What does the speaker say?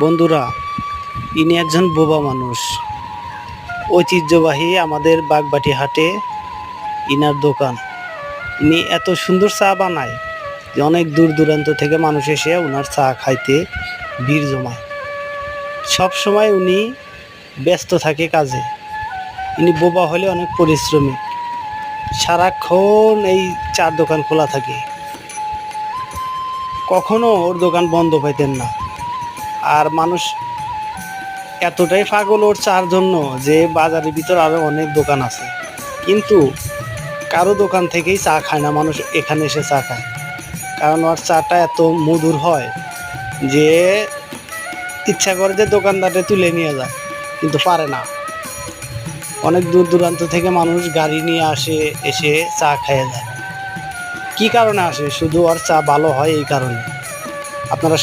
বন্ধুরা, ইনি একজন বোবা মানুষ। ঐতিহ্যবাহী আমাদের বাগবাটি হাটে ইনার দোকান। ইনি এত সুন্দর চা বানায় যে অনেক দূর দূরান্ত থেকে মানুষ এসে ওনার চা খাইতে ভিড় জমায়। সব সময় উনি ব্যস্ত থাকে কাজে। ইনি বোবা হলে অনেক পরিশ্রমী, সারাক্ষণ এই চার দোকান খোলা থাকে, কখনো ওর দোকান বন্ধ পাইতেন না। আর মানুষ এতটাই পাগল ওর চার জন্য যে বাজারের ভিতর আরো অনেক দোকান আছে, কিন্তু কারো দোকান থেকেই চা খায় না মানুষ, এখানে এসে চা খায়। কারণ ওর চাটা এত মধুর হয় যে ইচ্ছা করে যে দোকানদারে তুলে নিয়ে যায়, কিন্তু পারে না। অনেক দূর দূরান্ত থেকে মানুষ গাড়ি নিয়ে আসে, এসে চা খেয়ে যায়। কি কারণে আসে? শুধু ওর চা ভালো হয় এই কারণে। আপনারা